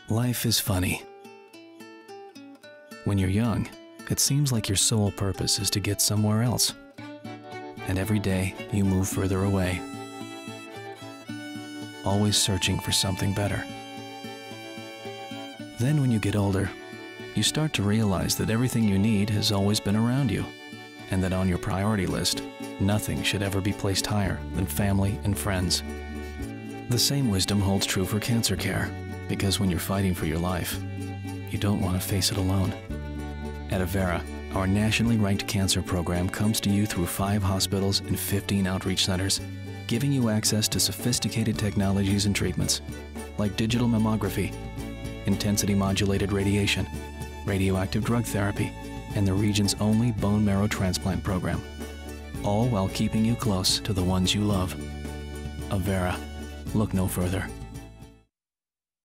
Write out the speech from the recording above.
Life is funny. When you're young, it seems like your sole purpose is to get somewhere else. And every day you move further away, always searching for something better. Then when you get older, you start to realize that everything you need has always been around you, and that on your priority list, nothing should ever be placed higher than family and friends. The same wisdom holds true for cancer care, because when you're fighting for your life, you don't want to face it alone. At Avera, our nationally ranked cancer program comes to you through 5 hospitals and 15 outreach centers, giving you access to sophisticated technologies and treatments, like digital mammography, intensity-modulated radiation, radioactive drug therapy, and the region's only bone marrow transplant program, all while keeping you close to the ones you love. Avera. Look no further.